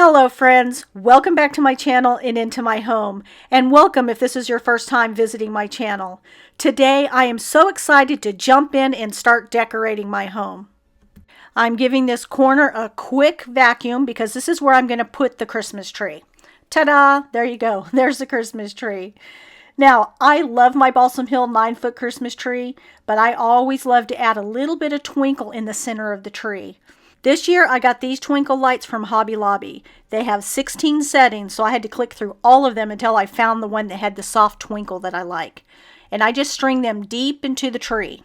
Hello friends, welcome back to my channel and into my home, and welcome if this is your first time visiting my channel. Today I am so excited to jump in and start decorating my home. I'm giving this corner a quick vacuum because this is where I'm going to put the Christmas tree. Ta-da! There you go. There's the Christmas tree. Now, I love my Balsam Hill 9-foot Christmas tree, but I always love to add a little bit of twinkle in the center of the tree. This year, I got these twinkle lights from Hobby Lobby. They have 16 settings, so I had to click through all of them until I found the one that had the soft twinkle that I like. And I just string them deep into the tree.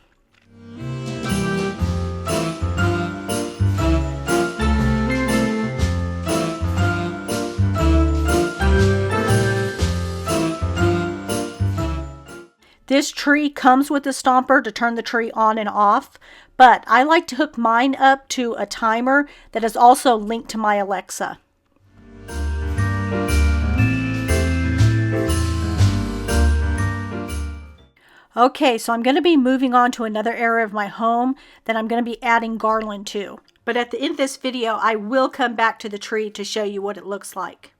This tree comes with a stomper to turn the tree on and off, but I like to hook mine up to a timer that is also linked to my Alexa. Okay, so I'm going to be moving on to another area of my home that I'm going to be adding garland to. But at the end of this video, I will come back to the tree to show you what it looks like.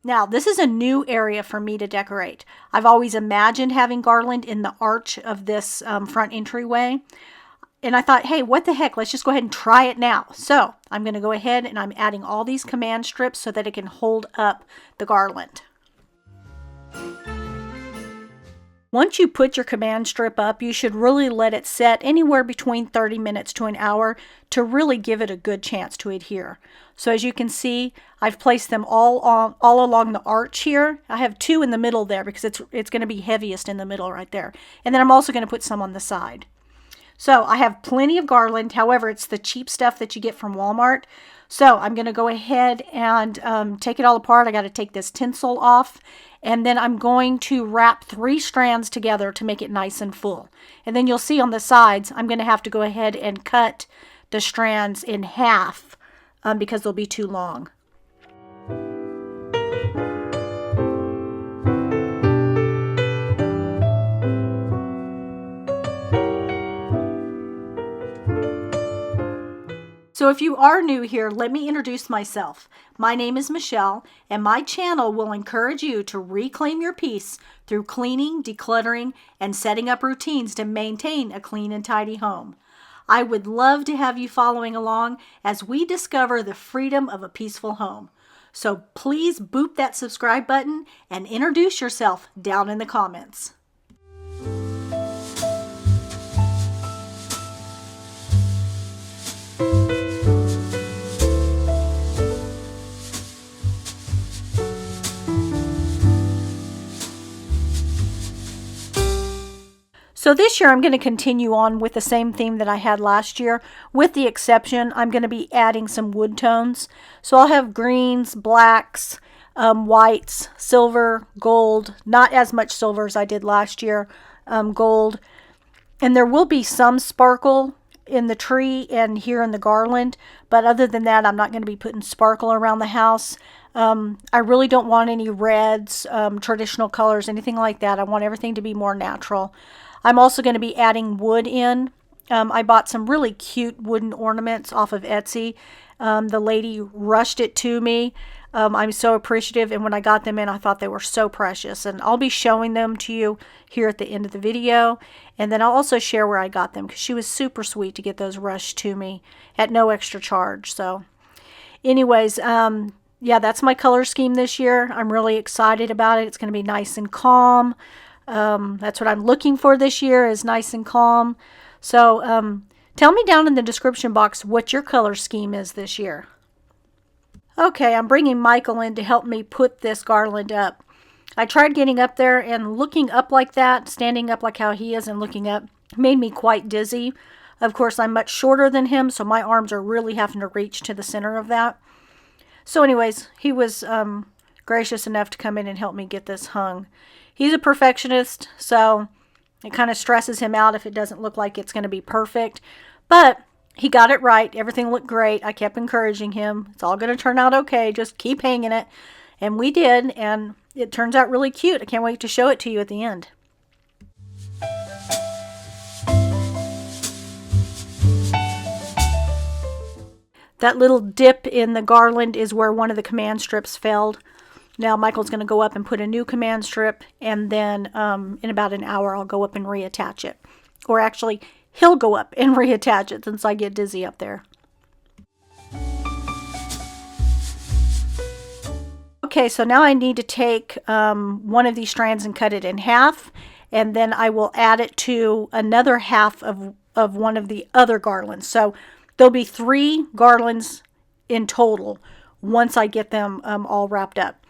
Now, this is a new area for me to decorate. I've always imagined having garland in the arch of this front entryway. And I thought, hey, what the heck? Let's just go ahead and try it now. So I'm going to go ahead and I'm adding all these command strips so that it can hold up the garland. Once you put your command strip up, you should really let it set anywhere between 30 minutes to an hour to really give it a good chance to adhere. So as you can see, I've placed them all along the arch here. I have two in the middle there because it's going to be heaviest in the middle right there. And then I'm also going to put some on the side. So I have plenty of garland. However, it's the cheap stuff that you get from Walmart. So I'm going to go ahead and take it all apart. I got to take this tinsel off. And then I'm going to wrap 3 strands together to make it nice and full. And then you'll see on the sides, I'm going to have to go ahead and cut the strands in half because they'll be too long. So if you are new here, let me introduce myself. My name is Michelle, and my channel will encourage you to reclaim your peace through cleaning, decluttering, and setting up routines to maintain a clean and tidy home. I would love to have you following along as we discover the freedom of a peaceful home. So please boop that subscribe button and introduce yourself down in the comments. So this year I'm going to continue on with the same theme that I had last year, with the exception I'm going to be adding some wood tones. So I'll have greens, blacks, whites, silver, gold, not as much silver as I did last year, gold. And there will be some sparkle in the tree and here in the garland, but other than that I'm not going to be putting sparkle around the house. I really don't want any reds, traditional colors, anything like that. I want everything to be more natural. I'm also going to be adding wood in. I bought some really cute wooden ornaments off of Etsy. The lady rushed it to me. I'm so appreciative, and when I got them in, I thought they were so precious. And I'll be showing them to you here at the end of the video. And then I'll also share where I got them because she was super sweet to get those rushed to me at no extra charge. So anyways, yeah, that's my color scheme this year. I'm really excited about it. It's going to be nice and calm. That's what I'm looking for this year, is nice and calm. So tell me down in the description box what your color scheme is this year. Okay, I'm bringing Michael in to help me put this garland up. I tried getting up there, and looking up like that, standing up like how he is and looking up, made me quite dizzy. Of course, I'm much shorter than him, so my arms are really having to reach to the center of that. So anyways, he was gracious enough to come in and help me get this hung. He's a perfectionist, so it kind of stresses him out if it doesn't look like it's going to be perfect. But he got it right. Everything looked great. I kept encouraging him. It's all going to turn out okay. Just keep hanging it. And we did, and it turns out really cute. I can't wait to show it to you at the end. that little dip in the garland is where one of the command strips failed. Now Michael's going to go up and put a new command strip, and then in about an hour I'll go up and reattach it. Or actually, he'll go up and reattach it since I get dizzy up there. Okay, so now I need to take one of these strands and cut it in half, and then I will add it to another half of one of the other garlands. So there'll be 3 garlands in total once I get them all wrapped up.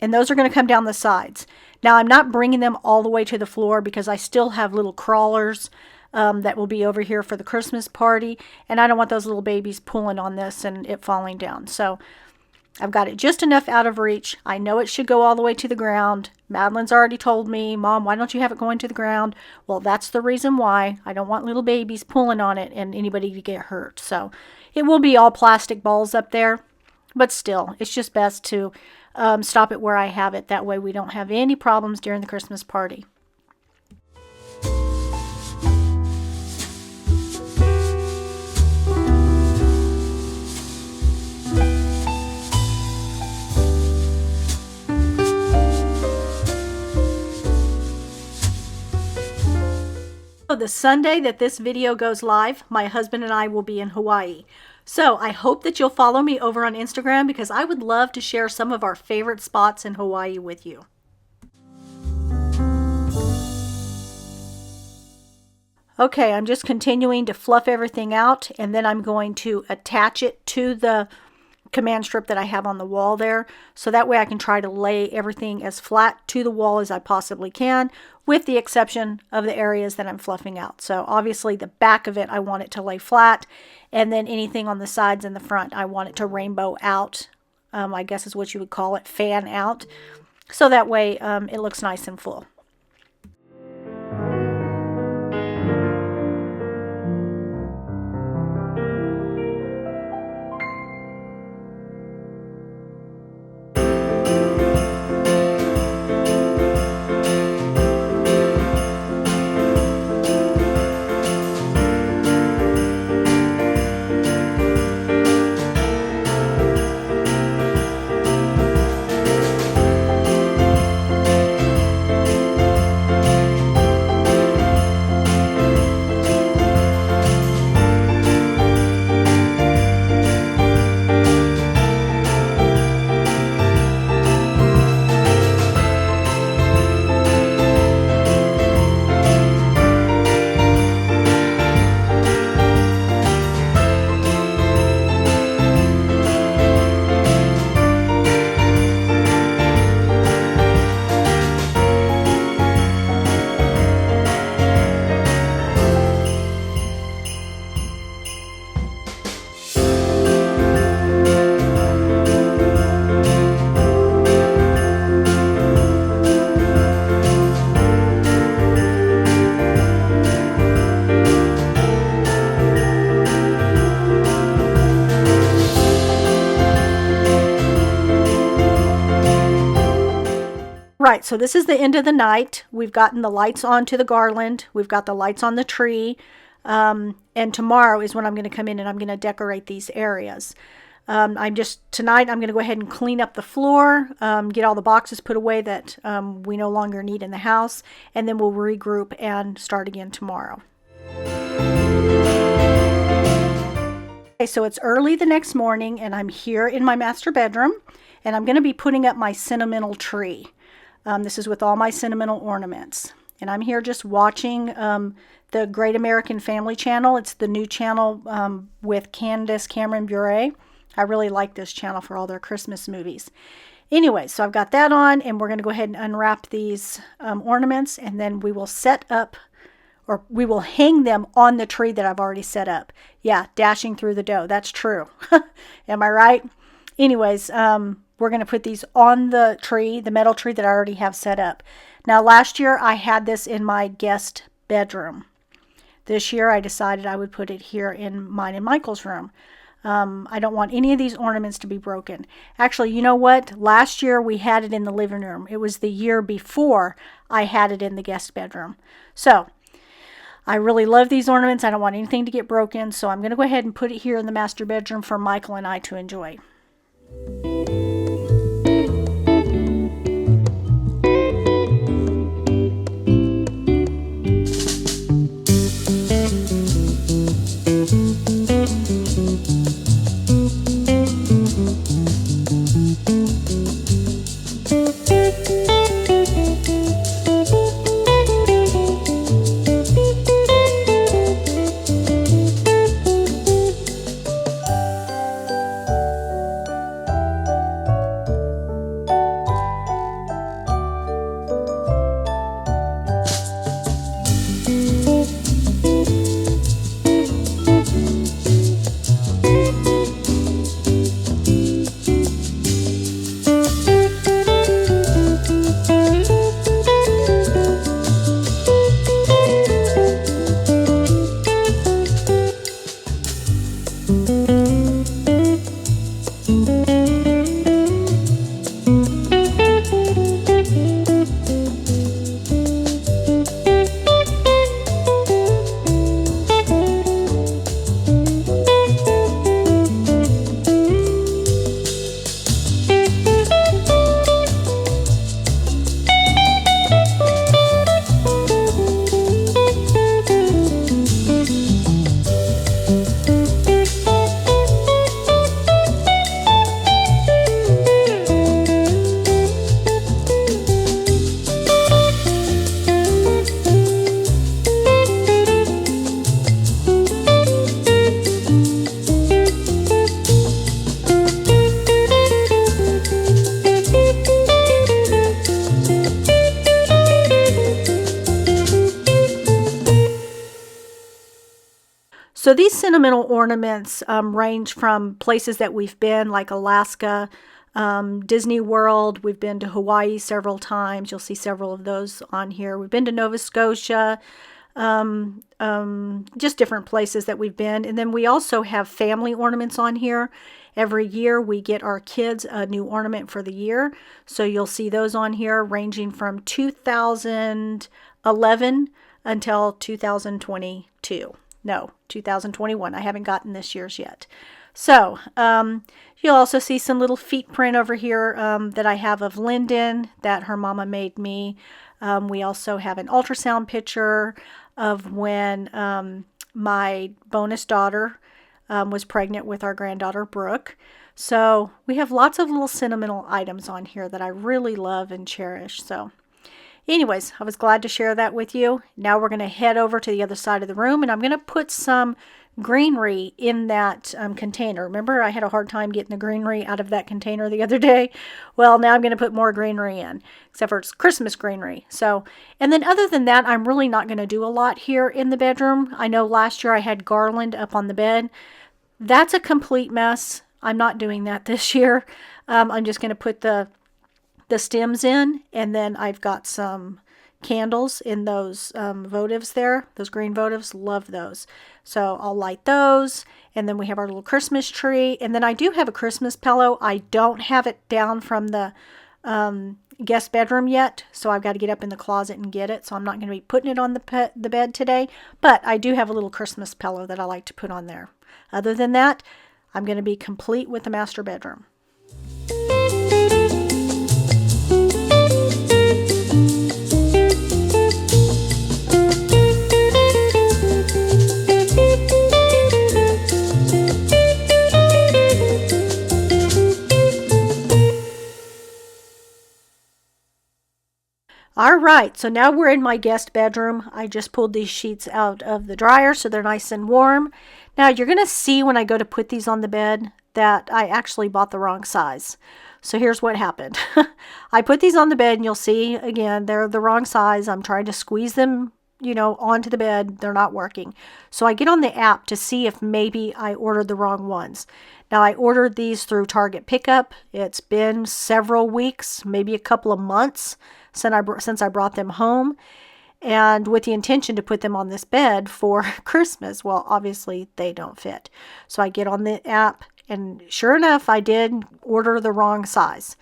And those are going to come down the sides. Now I'm not bringing them all the way to the floor because I still have little crawlers that will be over here for the Christmas party. And I don't want those little babies pulling on this and it falling down. So I've got it just enough out of reach. I know it should go all the way to the ground. Madeline's already told me, Mom, why don't you have it going to the ground? Well, that's the reason why. I don't want little babies pulling on it and anybody to get hurt. So it will be all plastic balls up there. But still, it's just best to stop it where I have it. That way we don't have any problems during the Christmas party. So the Sunday that this video goes live, my husband and I will be in Hawaii. So I hope that you'll follow me over on Instagram because I would love to share some of our favorite spots in Hawaii with you. Okay, I'm just continuing to fluff everything out, and then I'm going to attach it to the command strip that I have on the wall there. So that way I can try to lay everything as flat to the wall as I possibly can, with the exception of the areas that I'm fluffing out. So obviously the back of it, I want it to lay flat. And then anything on the sides and the front, I want it to rainbow out. I guess is what you would call it, fan out. So that way it looks nice and full. Right, so this is the end of the night. We've gotten the lights onto the garland. We've got the lights on the tree. And tomorrow is when I'm going to come in and I'm going to decorate these areas. Tonight I'm going to go ahead and clean up the floor, get all the boxes put away that we no longer need in the house, and then we'll regroup and start again tomorrow. Okay, so it's early the next morning and I'm here in my master bedroom and I'm going to be putting up my sentimental tree. This is with all my sentimental ornaments. And I'm here just watching the Great American Family channel. It's the new channel with Candace Cameron Bure. I really like this channel for all their Christmas movies. Anyway, so I've got that on, and we're going to go ahead and unwrap these ornaments, and then we will set up, or we will hang them on the tree that I've already set up. Yeah, dashing through the dough. That's true. Am I right? Anyways, we're going to put these on the tree, the metal tree that I already have set up. Now, last year I had this in my guest bedroom. This year I decided I would put it here in mine and Michael's room. I don't want any of these ornaments to be broken. Actually, you know what? Last year we had it in the living room. It was the year before I had it in the guest bedroom. So I really love these ornaments. I don't want anything to get broken, so I'm going to go ahead and put it here in the master bedroom for Michael and I to enjoy. So these sentimental ornaments range from places that we've been, like Alaska, Disney World. We've been to Hawaii several times. You'll see several of those on here. We've been to Nova Scotia, just different places that we've been. And then we also have family ornaments on here. Every year we get our kids a new ornament for the year. So you'll see those on here ranging from 2011 until 2022. No, 2021. I haven't gotten this year's yet. So you'll also see some little feet print over here that I have of Lyndon that her mama made me. We also have an ultrasound picture of when my bonus daughter was pregnant with our granddaughter Brooke. So we have lots of little sentimental items on here that I really love and cherish. So anyways, I was glad to share that with you. Now we're going to head over to the other side of the room, and I'm going to put some greenery in that container. Remember, I had a hard time getting the greenery out of that container the other day. Well, now I'm going to put more greenery in, except for it's Christmas greenery. So, and then other than that, I'm really not going to do a lot here in the bedroom. I know last year I had garland up on the bed. That's a complete mess. I'm not doing that this year. I'm just going to put the stems in, and then I've got some candles in those votives there, those green votives. Love those. So I'll light those, and then we have our little Christmas tree, and then I do have a Christmas pillow. I don't have it down from the guest bedroom yet, so I've got to get up in the closet and get it. So I'm not going to be putting it on the bed today, but I do have a little Christmas pillow that I like to put on there. Other than that, I'm going to be complete with the master bedroom. All right, so now we're in my guest bedroom. I just pulled these sheets out of the dryer so they're nice and warm. Now you're going to see when I go to put these on the bed that I actually bought the wrong size. So here's what happened. I put these on the bed, and you'll see again they're the wrong size. I'm trying to squeeze them, onto the bed. They're not working. So I get on the app to see if maybe I ordered the wrong ones. Now I ordered these through Target Pickup. It's been several weeks, maybe a couple of months since I brought them home, and with the intention to put them on this bed for Christmas. Well, obviously they don't fit. So I get on the app, and sure enough, I did order the wrong size.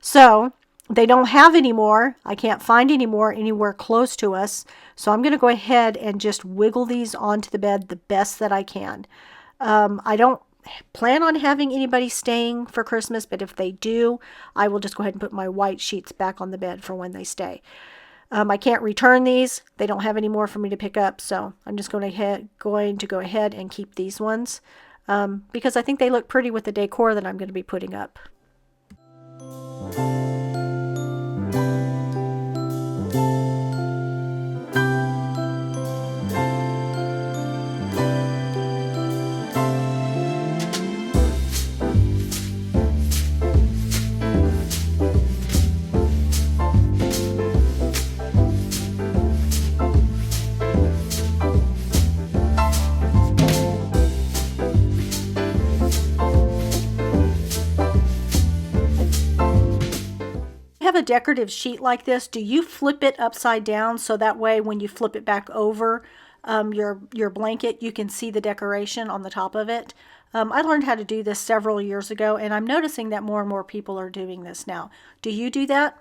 So they don't have any more. I can't find any more anywhere close to us. So I'm going to go ahead and just wiggle these onto the bed the best that I can. I don't plan on having anybody staying for Christmas, but if they do, I will just go ahead and put my white sheets back on the bed for when they stay. I can't return these. They don't have any more for me to pick up, so I'm just going to go ahead and keep these ones because I think they look pretty with the decor that I'm going to be putting up. Have a decorative sheet like this, do you flip it upside down so that way when you flip it back over your blanket, you can see the decoration on the top of it? I learned how to do this several years ago, and I'm noticing that more and more people are doing this now. Do you do that?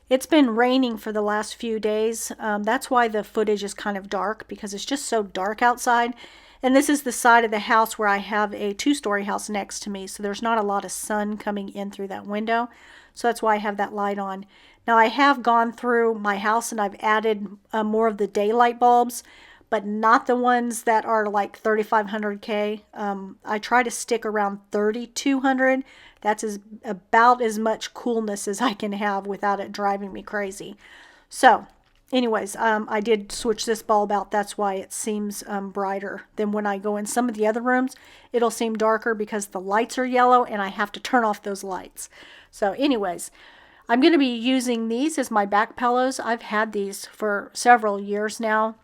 It's been raining for the last few days. That's why the footage is kind of dark, because it's just so dark outside. And this is the side of the house where I have a two-story house next to me, so there's not a lot of sun coming in through that window. So that's why I have that light on. Now I have gone through my house and I've added more of the daylight bulbs, but not the ones that are like 3500K. I try to stick around 3200. That's about as much coolness as I can have without it driving me crazy. So anyways, I did switch this bulb out. That's why it seems brighter than when I go in some of the other rooms. It'll seem darker because the lights are yellow and I have to turn off those lights. So anyways, I'm going to be using these as my back pillows. I've had these for several years now.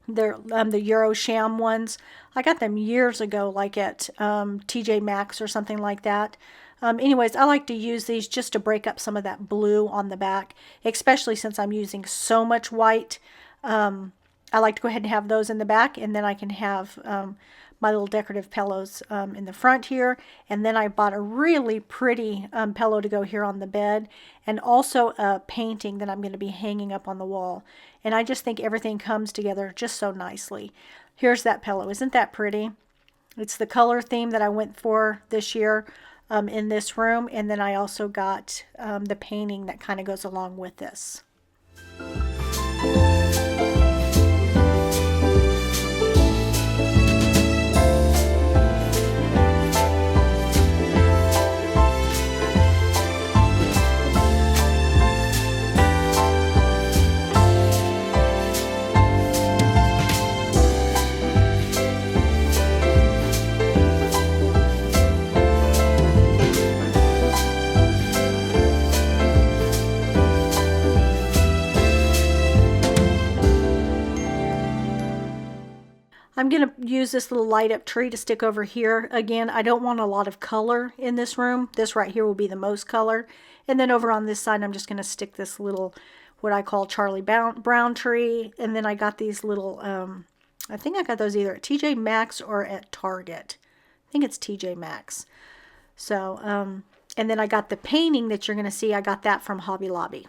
They're the Euro Sham ones. I got them years ago, like at TJ Maxx or something like that. Anyways, I like to use these just to break up some of that blue on the back, especially since I'm using so much white. I like to go ahead and have those in the back, and then I can have my little decorative pillows in the front here. And then I bought a really pretty pillow to go here on the bed, and also a painting that I'm going to be hanging up on the wall. And I just think everything comes together just so nicely. Here's that pillow. Isn't that pretty? It's the color theme that I went for this year in this room. And then I also got the painting that kind of goes along with this. I'm going to use this little light up tree to stick over here. Again, I don't want a lot of color in this room. This right here will be the most color. And then over on this side, I'm just going to stick this little, what I call Charlie Brown tree. And then I got these little, I think I got those either at TJ Maxx or at Target. I think it's TJ Maxx. So, and then I got the painting that you're going to see. I got that from Hobby Lobby.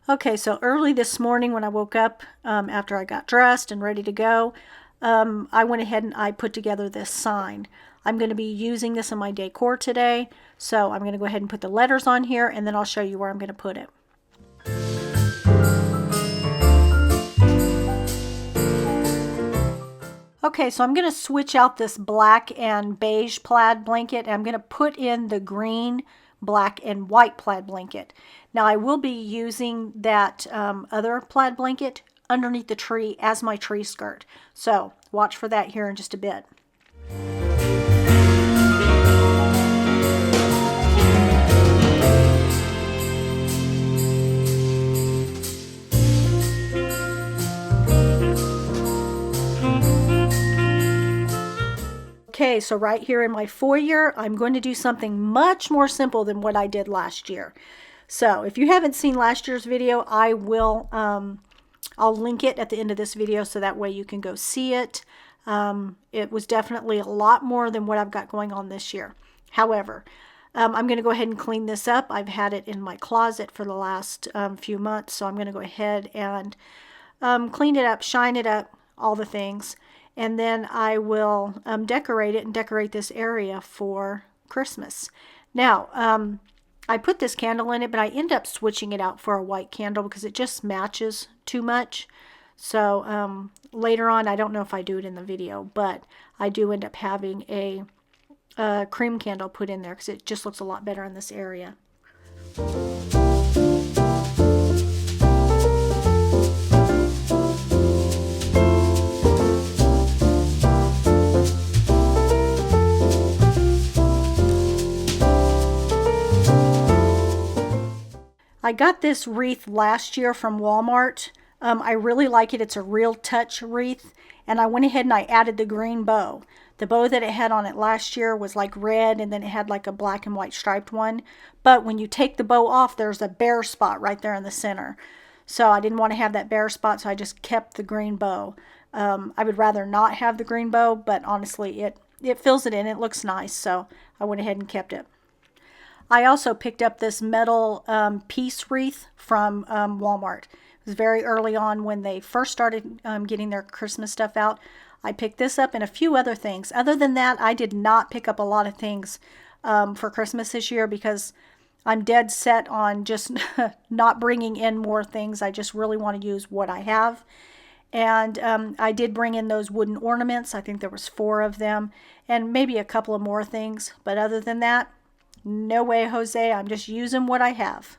Okay, so early this morning when I woke up, after I got dressed and ready to go, I went ahead and I put together this sign. I'm going to be using this in my decor today, so I'm going to go ahead and put the letters on here, and then I'll show you where I'm going to put it. Okay, so I'm going to switch out this black and beige plaid blanket, and I'm going to put in the green, black, and white plaid blanket. Now I will be using that other plaid blanket underneath the tree as my tree skirt. So watch for that here in just a bit. Okay, so right here in my foyer, I'm going to do something much more simple than what I did last year. So if you haven't seen last year's video, I will, I'll link it at the end of this video so that way you can go see it. It was definitely a lot more than what I've got going on this year. However, I'm going to go ahead and clean this up. I've had it in my closet for the last few months, so I'm going to go ahead and clean it up, shine it up, all the things. And then I will decorate it and decorate this area for Christmas. Now, I put this candle in it, but I end up switching it out for a white candle because it just matches too much. So later on, I don't know if I do it in the video, but I do end up having a cream candle put in there because it just looks a lot better in this area. I got this wreath last year from Walmart. I really like it. It's a real touch wreath. And I went ahead and I added the green bow. The bow that it had on it last year was like red, and then it had like a black and white striped one. But when you take the bow off, there's a bare spot right there in the center. So I didn't want to have that bare spot, so I just kept the green bow. I would rather not have the green bow, but honestly, it fills it in. It looks nice, so I went ahead and kept it. I also picked up this metal peace wreath from Walmart. It was very early on when they first started getting their Christmas stuff out. I picked this up and a few other things. Other than that, I did not pick up a lot of things for Christmas this year because I'm dead set on just not bringing in more things. I just really want to use what I have. And I did bring in those wooden ornaments. I think there was 4 of them and maybe a couple of more things. But other than that, no way, Jose. I'm just using what I have.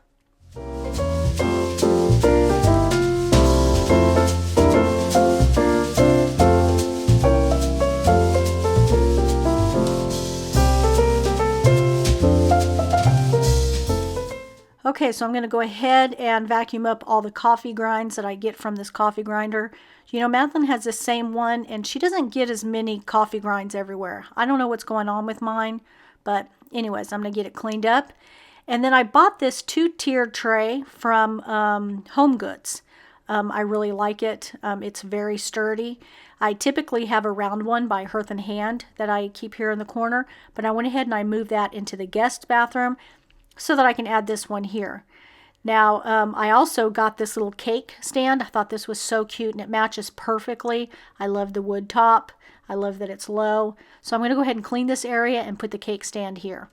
Okay, so I'm going to go ahead and vacuum up all the coffee grinds that I get from this coffee grinder. You know, Madeline has the same one, and she doesn't get as many coffee grinds everywhere. I don't know what's going on with mine, but anyways, I'm going to get it cleaned up. And then I bought this 2-tiered tray from Home Goods. I really like it. It's very sturdy. I typically have a round one by Hearth and Hand that I keep here in the corner, but I went ahead and I moved that into the guest bathroom so that I can add this one here. Now, I also got this little cake stand. I thought this was so cute and it matches perfectly. I love the wood top. I love that it's low. So I'm going to go ahead and clean this area and put the cake stand here.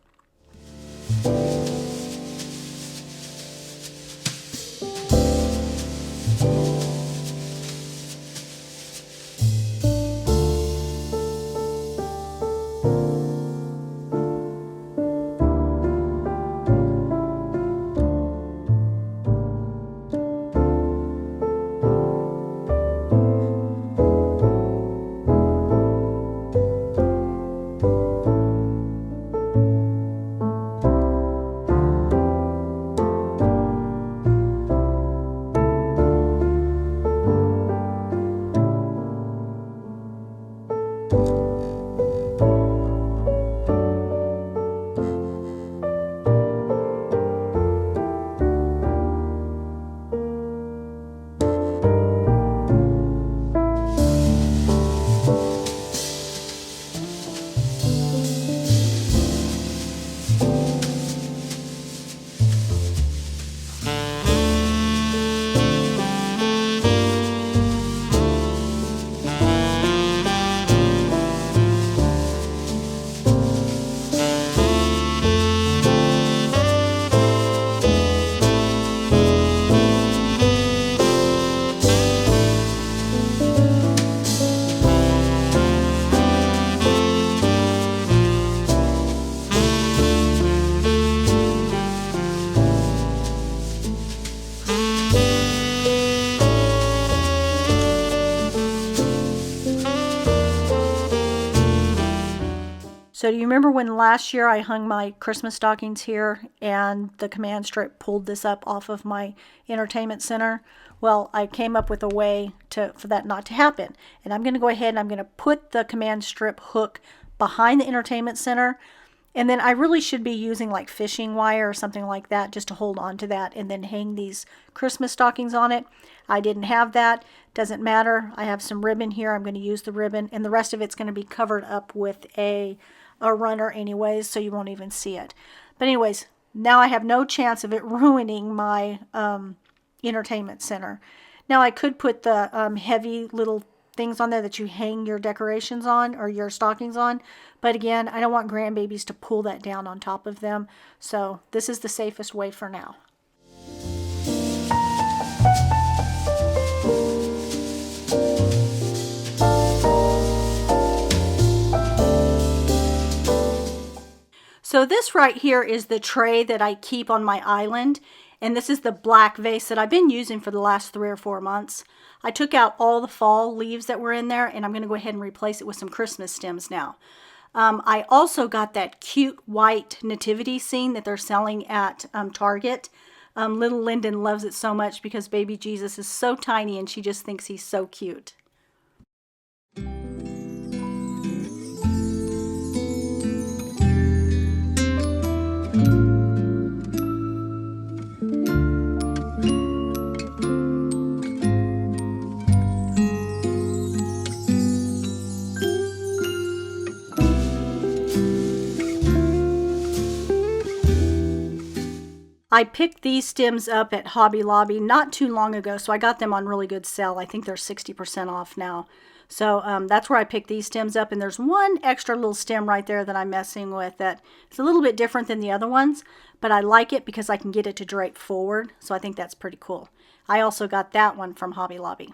So do you remember when last year I hung my Christmas stockings here and the command strip pulled this up off of my entertainment center? Well, I came up with a way for that not to happen. And I'm going to go ahead and I'm going to put the command strip hook behind the entertainment center. And then I really should be using like fishing wire or something like that just to hold on to that and then hang these Christmas stockings on it. I didn't have that. Doesn't matter. I have some ribbon here. I'm going to use the ribbon, and the rest of it's going to be covered up with a runner anyways, so you won't even see it. But anyways, now I have no chance of it ruining my entertainment center. Now I could put the heavy little things on there that you hang your decorations on or your stockings on, but again, I don't want grandbabies to pull that down on top of them, so this is the safest way for now. So this right here is the tray that I keep on my island, and this is the black vase that I've been using for the last 3 or 4 months. I took out all the fall leaves that were in there, and I'm going to go ahead and replace it with some Christmas stems now. I also got that cute white nativity scene that they're selling at Target. Little Lyndon loves it so much because baby Jesus is so tiny and she just thinks he's so cute. I picked these stems up at Hobby Lobby not too long ago, so I got them on really good sale. I think they're 60% off now. So that's where I picked these stems up, and there's one extra little stem right there that I'm messing with that it's a little bit different than the other ones, but I like it because I can get it to drape forward, so I think that's pretty cool. I also got that one from Hobby Lobby.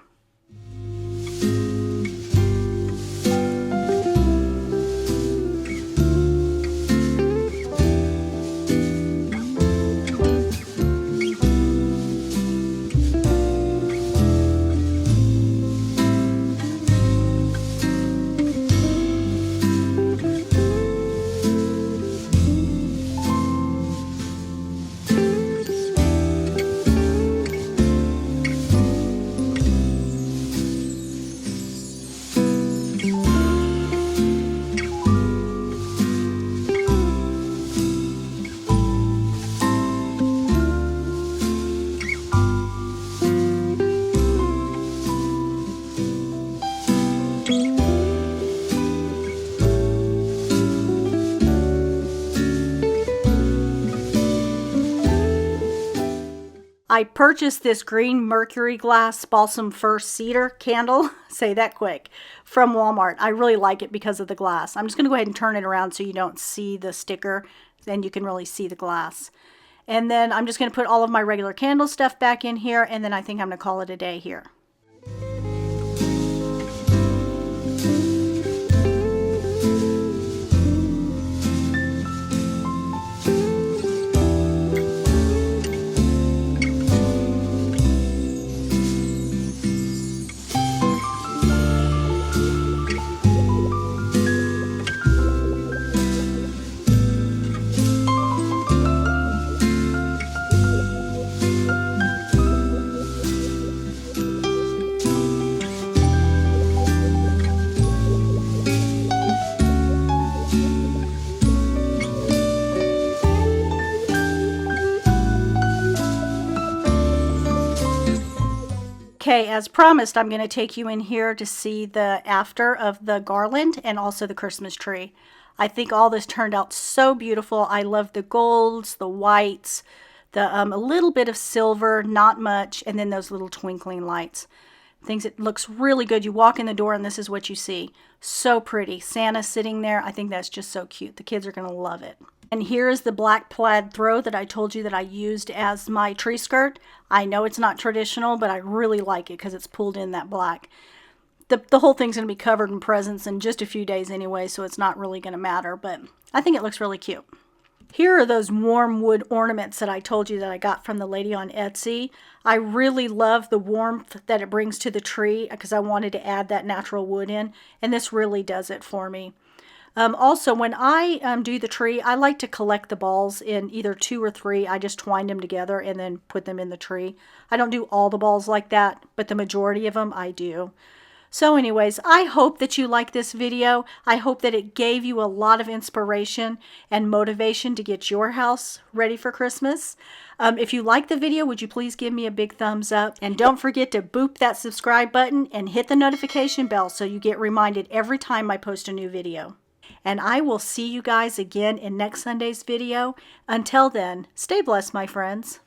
I purchased this green mercury glass balsam fir cedar candle, say that quick, from Walmart. I really like it because of the glass. I'm just going to go ahead and turn it around so you don't see the sticker, then you can really see the glass. And then I'm just going to put all of my regular candle stuff back in here, and then I think I'm going to call it a day here. Okay, as promised, I'm going to take you in here to see the after of the garland and also the Christmas tree. I think all this turned out so beautiful. I love the golds, the whites, a little bit of silver, not much, and then those little twinkling lights. It looks really good. You walk in the door and this is what you see. So pretty. Santa sitting there. I think that's just so cute. The kids are going to love it. And here is the black plaid throw that I told you that I used as my tree skirt. I know it's not traditional, but I really like it because it's pulled in that black. The whole thing's going to be covered in presents in just a few days anyway, so it's not really going to matter, but I think it looks really cute. Here are those warm wood ornaments that I told you that I got from the lady on Etsy. I really love the warmth that it brings to the tree because I wanted to add that natural wood in, and this really does it for me. Also, when I do the tree, I like to collect the balls in either 2 or 3. I just twine them together and then put them in the tree. I don't do all the balls like that, but the majority of them I do. So anyways, I hope that you like this video. I hope that it gave you a lot of inspiration and motivation to get your house ready for Christmas. If you like the video, would you please give me a big thumbs up? And don't forget to boop that subscribe button and hit the notification bell so you get reminded every time I post a new video. And I will see you guys again in next Sunday's video. Until then, stay blessed, my friends.